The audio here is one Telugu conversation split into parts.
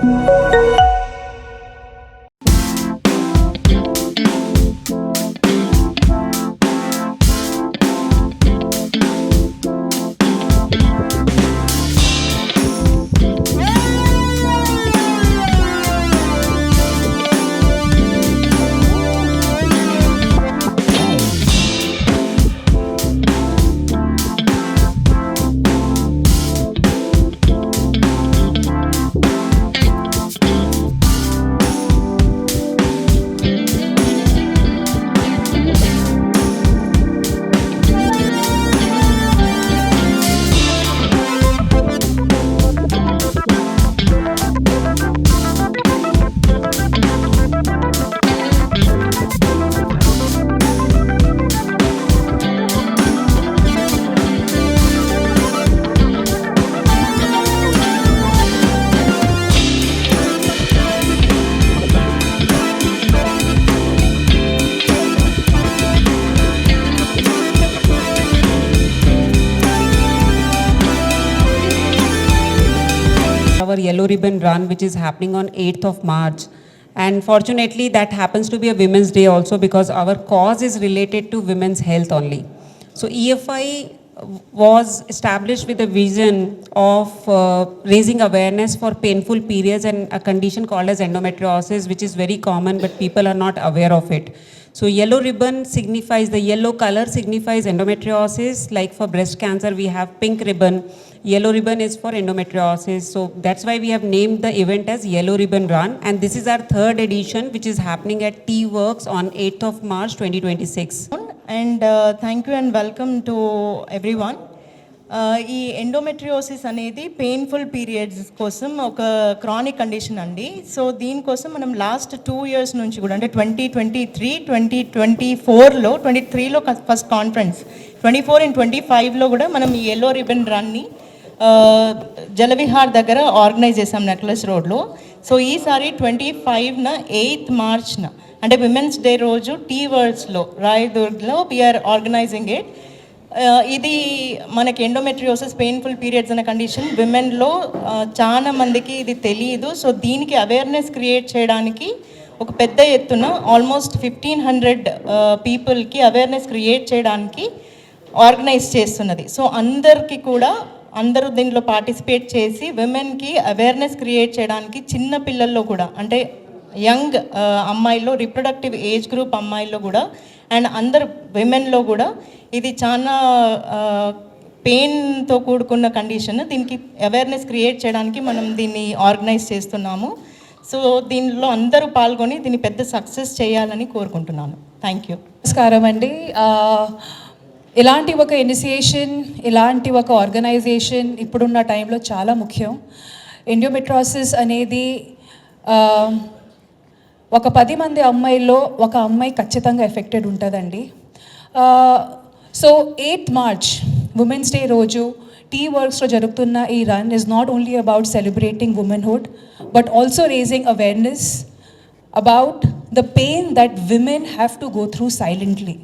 Our Yellow Ribbon Run, which is happening on 8th of March. And fortunately, that happens to be a Women's Day also, because our cause is related to women's health only. So EFI was established with a vision of raising awareness for painful periods and a condition called as endometriosis, which is very common, but people are not aware of it. So yellow ribbon signifies, the yellow color signifies endometriosis. Like for breast cancer, we have pink ribbon. Yellow ribbon is for endometriosis. So that's why we have named the event as Yellow Ribbon Run. And this is our third edition, which is happening at T Works on 8th of March 2026. And thank you and welcome to everyone. ఈ ఎండోమెట్రియోసిస్ అనేది పెయిన్ఫుల్ పీరియడ్స్ కోసం ఒక క్రానిక్ కండిషన్ అండి. సో దీనికోసం మనం లాస్ట్ 2 years నుంచి కూడా, అంటే 2023, 2024లో 23లో ఫస్ట్ కాన్ఫరెన్స్, 24 and 25లో కూడా మనం ఈ ఎల్లో రిబన్ రన్ని జలవిహార్ దగ్గర ఆర్గనైజ్ చేసాం నెక్లెస్ రోడ్లో. సో ఈసారి 25న 8th Marchన అంటే విమెన్స్ డే రోజు టీ వర్డ్స్లో రాయదుర్గ్లో వీఆర్ ఆర్గనైజింగ్ ఇట్. ఇది మనకి ఎండోమెట్రియోసిస్ పెయిన్ఫుల్ పీరియడ్స్ అనే కండిషన్ విమెన్లో చాలా మందికి ఇది తెలియదు. సో దీనికి అవేర్నెస్ క్రియేట్ చేయడానికి ఒక పెద్ద ఎత్తున ఆల్మోస్ట్ 1500 పీపుల్కి అవేర్నెస్ క్రియేట్ చేయడానికి ఆర్గనైజ్ చేస్తున్నది. సో అందరూ దీంట్లో పార్టిసిపేట్ చేసి విమెన్కి అవేర్నెస్ క్రియేట్ చేయడానికి, చిన్న పిల్లల్లో కూడా అంటే యంగ్ అమ్మాయిల్లో, రిప్రొడక్టివ్ ఏజ్ గ్రూప్ అమ్మాయిల్లో కూడా అండ్ అందరు విమెన్లో కూడా ఇది చాలా పెయిన్తో కూడుకున్న కండిషన్. దీనికి అవేర్నెస్ క్రియేట్ చేయడానికి మనం దీన్ని ఆర్గనైజ్ చేస్తున్నాము. సో దీనిలో అందరూ పాల్గొని దీన్ని పెద్ద సక్సెస్ చేయాలని కోరుకుంటున్నాను. Thank you. నమస్కారం అండి. ఇలాంటి ఒక ఇనిషియేషన్, ఇలాంటి ఒక ఆర్గనైజేషన్ ఇప్పుడున్న టైంలో చాలా ముఖ్యం. ఎండోమెట్రియోసిస్ అనేది ఒక 10 మంది అమ్మాయిల్లో ఒక అమ్మాయి ఖచ్చితంగా ఎఫెక్టెడ్ ఉంటుందండి. So 8th March women's day రోజు టీ వర్క్స్లో జరుగుతున్న ఈ run is not only about celebrating womanhood but also raising awareness about the pain that women have to go through silently.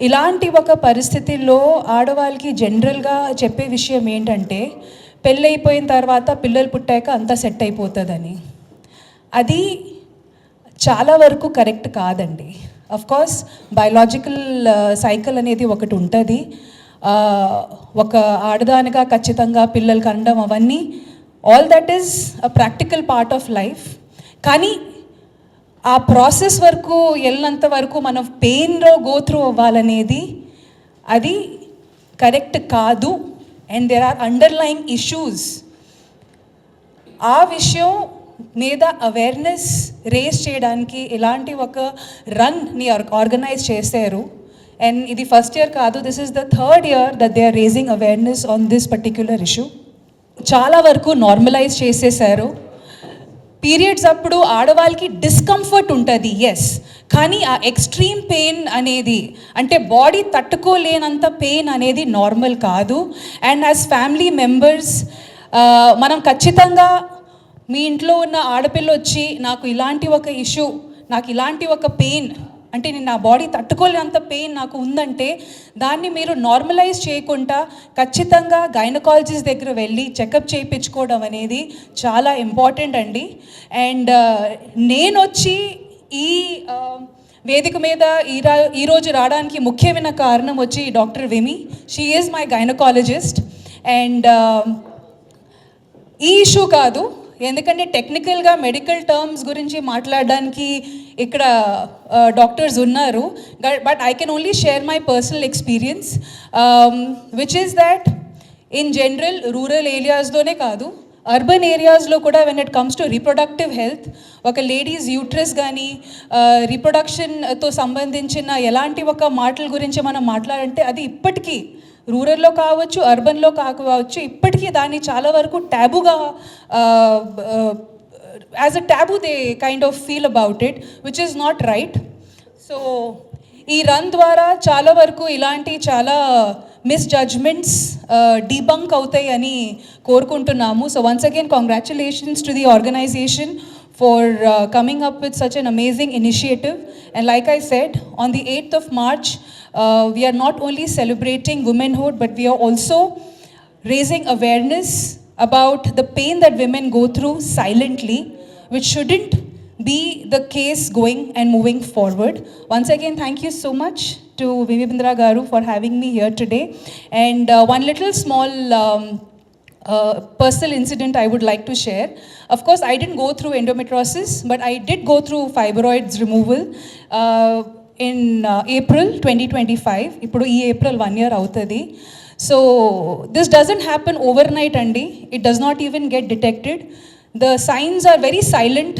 ఇలాంటి ఒక పరిస్థితుల్లో ఆడవాళ్ళకి జనరల్గా చెప్పే విషయం ఏంటంటే, పెళ్ళైపోయిన తర్వాత పిల్లలు పుట్టాక అంతా సెట్ అయిపోతుందని. అది చాలా వరకు కరెక్ట్ కాదండి. అఫ్కోర్స్ బయలాజికల్ సైకిల్ అనేది ఒకటి ఉంటుంది. ఒక ఆడదానిగా ఖచ్చితంగా పిల్లలు కనడం అవన్నీ all that is a practical part of life. కానీ ఆ ప్రాసెస్ వరకు వెళ్ళినంత వరకు మనం పెయిన్లో గో త్రూ అవ్వాలనేది అది కరెక్ట్ కాదు. And there are underlying issues. ఆ విషయం మీద అవేర్నెస్ రేస్ చేయడానికి ఇలాంటి ఒక రన్ని ఆర్గనైజ్ చేశారు. అండ్ ఇది ఫస్ట్ ఇయర్ కాదు, this is the 3rd year that they are raising awareness on this particular issue. చాలా వరకు నార్మలైజ్ చేసేసారు. పీరియడ్స్ అప్పుడు ఆడవాళ్ళకి డిస్కంఫర్ట్ ఉంటుంది, ఎస్, కానీ ఆ ఎక్స్ట్రీమ్ పెయిన్ అనేది, అంటే బాడీ తట్టుకోలేనంత పెయిన్ అనేది నార్మల్ కాదు. అండ్ యాజ్ ఫ్యామిలీ మెంబర్స్ మనం ఖచ్చితంగా మీ ఇంట్లో ఉన్న ఆడపిల్ల వచ్చి నాకు ఇలాంటి ఒక ఇష్యూ, నాకు ఇలాంటి ఒక పెయిన్ అంటే నేను నా బాడీ తట్టుకోలేనంత పెయిన్ నాకు ఉందంటే దాన్ని మీరు నార్మలైజ్ చేయకుండా ఖచ్చితంగా గైనకాలజిస్ట్ దగ్గర వెళ్ళి చెకప్ చేయించుకోవడం అనేది చాలా ఇంపార్టెంట్ అండి. అండ్ నేను వచ్చి ఈ వేదిక మీద ఈరోజు రావడానికి ముఖ్యమైన కారణం వచ్చి doctor Vimi. She is my gynaecologist. And ఈ ఇష్యూ కాదు, ఎందుకంటే టెక్నికల్గా మెడికల్ టర్మ్స్ గురించి మాట్లాడడానికి ఇక్కడ డాక్టర్స్ ఉన్నారు. But I can only share my personal experience, which is that in general rural ఏరియాస్లోనే కాదు, అర్బన్ ఏరియాస్లో కూడా when it comes to reproductive health, ఒక లేడీస్ యూట్రస్ కానీ రీప్రొడక్షన్తో సంబంధించిన ఎలాంటి ఒక మాటల గురించి మనం మాట్లాడంటే అది ఇప్పటికీ రూరల్లో కావచ్చు, అర్బన్లో కావచ్చు, ఇప్పటికీ దాన్ని చాలా వరకు ట్యాబుగా as a taboo they kind of feel about it, which is not right. So ఈ రన్ ద్వారా చాలా వరకు ఇలాంటి చాలా మిస్జడ్జ్మెంట్స్ డీబంక్ అవుతాయి అని కోరుకుంటున్నాము. So once again congratulations to the organisation for coming up with such an amazing initiative. And like I said, on the 8th of March, we are not only celebrating womanhood, but we are also raising awareness about the pain that women go through silently, which shouldn't be the case going and moving forward. Once again, thank you so much to Vivindra Garu for having me here today. And one little small personal incident I would like to share. Of course, I didn't go through endometriosis, but I did go through fibroids removal in April 2025. Ippudu ee April 1 year avutadi. So this doesn't happen overnight andi. It does not even get detected. The signs are very silent.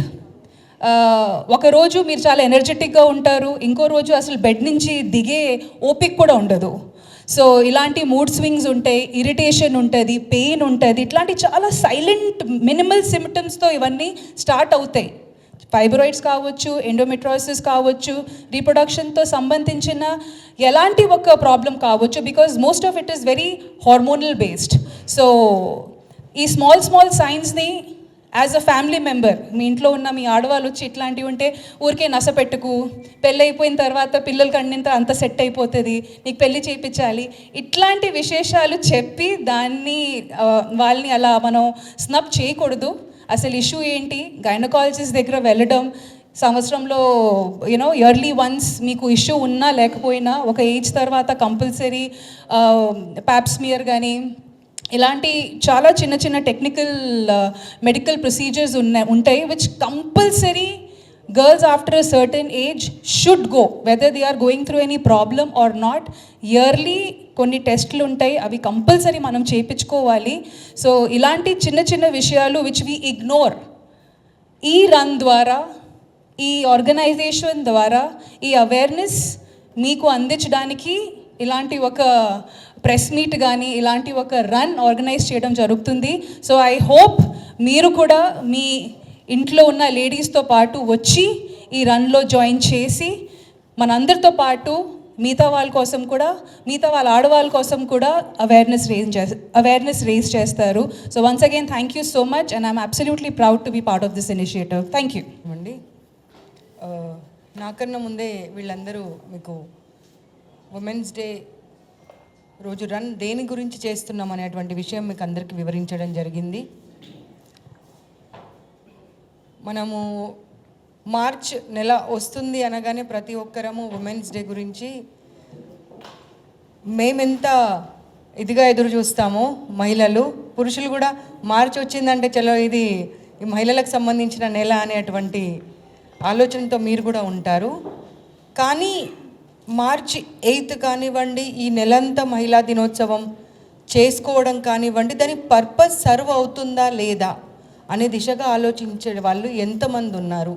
ఒక రోజు మీరు చాలా ఎనర్జెటిక్గా ఉంటారు, ఇంకో రోజు అసలు బెడ్ నుంచి దిగే ఓపిక కూడా ఉండదు. సో ఇలాంటి మూడ్ స్వింగ్స్ ఉంటాయి, ఇరిటేషన్ ఉంటుంది, పెయిన్ ఉంటుంది, ఇట్లాంటి చాలా సైలెంట్ మినిమల్ సిమ్టమ్స్తో ఇవన్నీ స్టార్ట్ అవుతాయి. ఫైబ్రాయిడ్స్ కావచ్చు, ఎండోమెట్రోసిస్ కావచ్చు, రీప్రొడక్షన్తో సంబంధించిన ఎలాంటి ఒక ప్రాబ్లం కావచ్చు, because most of it is very hormonal based. So ఈ స్మాల్ సైన్స్ని యాజ్ అ ఫ్యామిలీ మెంబర్, మీ ఇంట్లో ఉన్న మీ ఆడవాళ్ళు వచ్చి ఇట్లాంటివి ఉంటే ఊరికే నసపెట్టుకు, పెళ్ళి అయిపోయిన తర్వాత పిల్లలు కండినంత అంత సెట్ అయిపోతుంది, నీకు పెళ్ళి చేయించాలి, ఇట్లాంటి విశేషాలు చెప్పి దాన్ని వాళ్ళని అలా మనం స్నప్ చేయకూడదు. అసలు ఇష్యూ ఏంటి, గైనకాలజిస్ట్ దగ్గర వెళ్ళడం, సంవత్సరంలో ఇయర్లీ వన్స్ మీకు ఇష్యూ ఉన్నా లేకపోయినా ఒక ఏజ్ తర్వాత కంపల్సరీ ప్యాప్స్మియర్ కానీ ఇలాంటి చాలా చిన్న టెక్నికల్ మెడికల్ ప్రొసీజర్స్ ఉంటాయి, which compulsory girls after a certain age should go, whether they are going through any problem or not. Yearly కొన్ని టెస్ట్లు ఉంటాయి, అవి కంపల్సరీ మనం చేయించుకోవాలి. సో ఇలాంటి చిన్న విషయాలు విచ్ వీ ఇగ్నోర్, ఈ రన్ ద్వారా, ఈ ఆర్గనైజేషన్ ద్వారా ఈ అవేర్నెస్ మీకు అందించడానికి ఇలాంటి ఒక ప్రెస్ మీట్ కానీ ఇలాంటి ఒక రన్ ఆర్గనైజ్ చేయడం జరుగుతుంది. సో ఐ హోప్ మీరు కూడా మీ ఇంట్లో ఉన్న లేడీస్తో పాటు వచ్చి ఈ రన్లో జాయిన్ చేసి మనందరితో పాటు మిగతా వాళ్ళ కోసం కూడా, మిగతా వాళ్ళ ఆడవాళ్ళ కోసం కూడా అవేర్నెస్ రేజ్ చేస్తారు. So once again thank you so much and I'm absolutely proud to be part of this initiative. Thank you అండి. నాకన్నా ముందే వీళ్ళందరూ మీకు ఉమెన్స్ డే రోజు రన్ దేని గురించి చేస్తున్నాం అనేటువంటి విషయం మీకు అందరికీ వివరించడం జరిగింది. మనము మార్చ్ నెల వస్తుంది అనగానే ప్రతి ఒక్కరము ఉమెన్స్ డే గురించి మేమెంత ఇదిగా ఎదురు చూస్తామో మహిళలు, పురుషులు కూడా మార్చ్ వచ్చిందంటే చలో ఇది ఈ మహిళలకు సంబంధించిన నెల అనేటువంటి ఆలోచనతో మీరు కూడా ఉంటారు. కానీ మార్చి 8 కానివ్వండి, ఈ నెలంతా మహిళా దినోత్సవం చేసుకోవడం కానివ్వండి, దాని పర్పస్ సర్వ్ అవుతుందా లేదా అనే దిశగా ఆలోచించే వాళ్ళు ఎంతమంది ఉన్నారు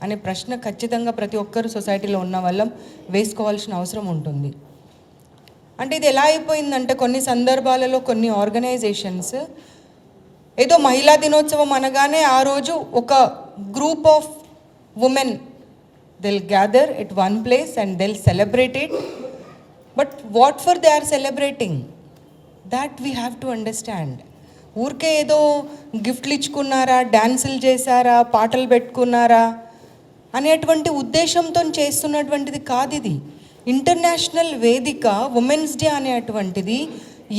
అనే ప్రశ్న ఖచ్చితంగా ప్రతి ఒక్కరు సొసైటీలో ఉన్న వాళ్ళం వేసుకోవాల్సిన అవసరం ఉంటుంది. అంటే ఇది ఎలా అయిపోయిందంటే కొన్ని సందర్భాలలో కొన్ని ఆర్గనైజేషన్స్ ఏదో మహిళా దినోత్సవం అనగానే ఆ రోజు ఒక group of women they'll gather at one place and they'll celebrate it. But what for they are celebrating? That we have to understand. ఊరికే ఏదో గిఫ్ట్లు ఇచ్చుకున్నారా, డ్యాన్సులు చేశారా, పాటలు పెట్టుకున్నారా, అనేటువంటి ఉద్దేశంతో చేస్తున్నటువంటిది కాదు ఇది. ఇంటర్నేషనల్ వేదిక ఉమెన్స్ డే అనేటువంటిది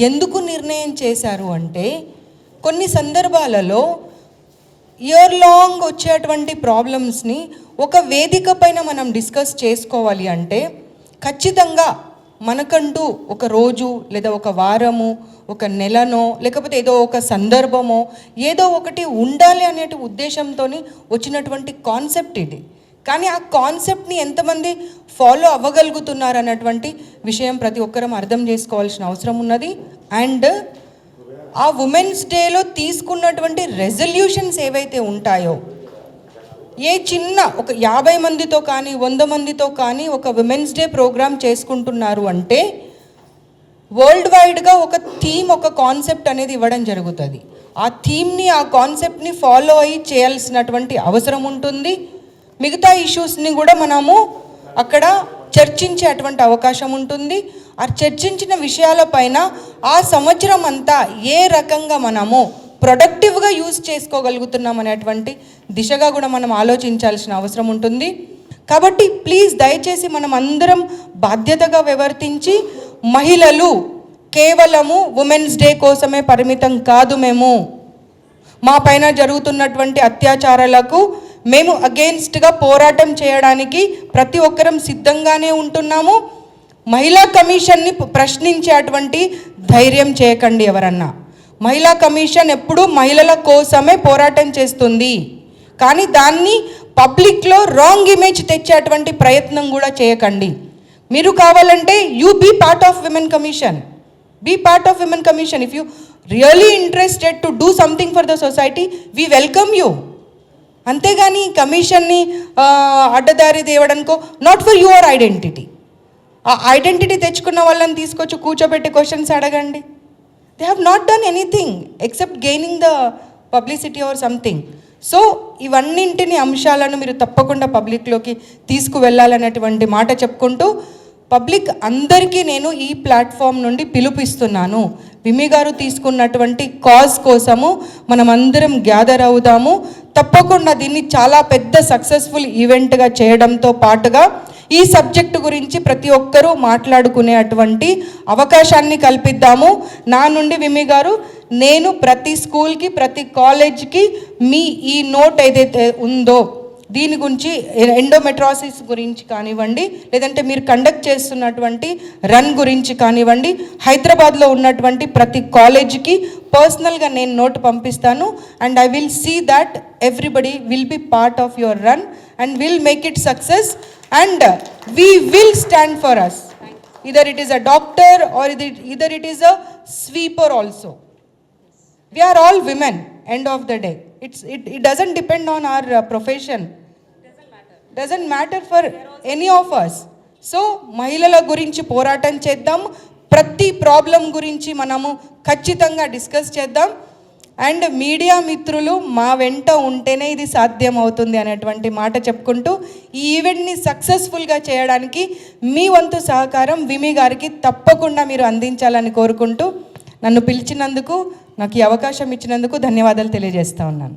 ఎందుకు నిర్ణయం చేశారు అంటే, కొన్ని సందర్భాలలో ఇయర్ లాంగ్ వచ్చేటువంటి ప్రాబ్లమ్స్ని ఒక వేదిక పైన మనం డిస్కస్ చేసుకోవాలి అంటే ఖచ్చితంగా మనకంటూ ఒక రోజు లేదా ఒక వారము, ఒక నెలనో, లేకపోతే ఏదో ఒక సందర్భమో ఏదో ఒకటి ఉండాలి అనే ఉద్దేశంతో వచ్చినటువంటి కాన్సెప్ట్ ఇది. కానీ ఆ కాన్సెప్ట్ని ఎంతమంది ఫాలో అవ్వగలుగుతున్నారు అన్నటువంటి విషయం ప్రతి ఒక్కరం అర్థం చేసుకోవాల్సిన అవసరం ఉన్నది. అండ్ ఆ ఉమెన్స్ డేలో తీసుకున్నటువంటి రెజల్యూషన్స్ ఏవైతే ఉంటాయో, ఏ చిన్న ఒక 50 మందితో కానీ 100 మందితో కానీ ఒక ఉమెన్స్ డే ప్రోగ్రామ్ చేసుకుంటున్నారు అంటే వరల్డ్ వైడ్గా ఒక థీమ్, ఒక కాన్సెప్ట్ అనేది ఇవ్వడం జరుగుతుంది. ఆ థీమ్ని, ఆ కాన్సెప్ట్ని ఫాలో అయ్యి చేయాల్సినటువంటి అవసరం ఉంటుంది. మిగతా ఇష్యూస్ని కూడా మనము అక్కడ చర్చించేటువంటి అవకాశం ఉంటుంది. ఆ చర్చించిన విషయాలపైన ఆ సంవత్సరం అంతా ఏ రకంగా మనము ప్రొడక్టివ్గా యూజ్ చేసుకోగలుగుతున్నాం అనేటువంటి దిశగా కూడా మనం ఆలోచించాల్సిన అవసరం ఉంటుంది. కాబట్టి ప్లీజ్ దయచేసి మనం అందరం బాధ్యతగా వ్యవహరించి, మహిళలు కేవలము ఉమెన్స్ డే కోసమే పరిమితం కాదు. మేము మా పైన జరుగుతున్నటువంటి అత్యాచారాలకు మేము అగెయిన్స్ట్గా పోరాటం చేయడానికి ప్రతి ఒక్కరం సిద్ధంగానే ఉంటున్నాము. మహిళా కమిషన్ని ప్రశ్నించేటువంటి ధైర్యం చేయకండి ఎవరన్నా. మహిళా కమిషన్ ఎప్పుడూ మహిళల కోసమే పోరాటం చేస్తుంది. కానీ దాన్ని పబ్లిక్లో రాంగ్ ఇమేజ్ తెచ్చేటువంటి ప్రయత్నం కూడా చేయకండి. మీరు కావాలంటే you be part of women commission. Be part of women commission. If you really interested to do something for the society, we welcome you. అంతేగాని కమిషన్ని అడ్డదారి తేవడానికో, నాట్ ఫర్ యువర్ ఐడెంటిటీ. ఆ ఐడెంటిటీ తెచ్చుకున్న వాళ్ళని తీసుకొచ్చి కూర్చోబెట్టి క్వశ్చన్స్ అడగండి. They have not done anything except gaining the publicity or something. So ఇవన్నింటిని అంశాలను మీరు తప్పకుండా పబ్లిక్లోకి తీసుకువెళ్ళాలనేటువంటి మాట చెప్పుకుంటూ, పబ్లిక్ అందరికీ నేను ఈ ప్లాట్ఫామ్ నుండి పిలుపిస్తున్నాను. విమి గారు తీసుకున్నటువంటి కాజ్ కోసము మనం అందరం గ్యాదర్ అవుదాము. తప్పకుండా దీన్ని చాలా పెద్ద సక్సెస్ఫుల్ ఈవెంట్గా చేయడంతో పాటుగా ఈ సబ్జెక్టు గురించి ప్రతి ఒక్కరూ మాట్లాడుకునేటువంటి అవకాశాన్ని కల్పిద్దాము. నా నుండి విమి గారు, నేను ప్రతి స్కూల్కి, ప్రతి కాలేజ్కి మీ ఈ నోట్ ఏదైతే ఉందో దీని గురించి, ఎండోమెట్రాసిస్ గురించి కానివ్వండి, లేదంటే మీరు కండక్ట్ చేస్తున్నటువంటి రన్ గురించి కానివ్వండి, హైదరాబాద్లో ఉన్నటువంటి ప్రతి కాలేజీకి పర్సనల్గా నేను నోట్ పంపిస్తాను. And I will see that everybody will be part of your run and will make it success. And we will stand for us. Either it is a doctor or either it is a sweeper also. We are all women, end of the day. It doesn't depend on our profession. Doesn't matter for any of us. So, మహిళల గురించి పోరాటం చేద్దాం. ప్రతి ప్రాబ్లం గురించి మనము ఖచ్చితంగా డిస్కస్ చేద్దాం. అండ్ మీడియా మిత్రులు మా వెంట ఉంటేనే ఇది సాధ్యం అవుతుంది అనేటువంటి మాట చెప్పుకుంటూ, ఈ ఈవెంట్ని సక్సెస్ఫుల్గా చేయడానికి మీ వంతు సహకారం విమి గారికి తప్పకుండా మీరు అందించాలని కోరుకుంటూ, నన్ను పిలిచినందుకు, నాకు ఈ అవకాశం ఇచ్చినందుకు ధన్యవాదాలు తెలియజేస్తా ఉన్నాను.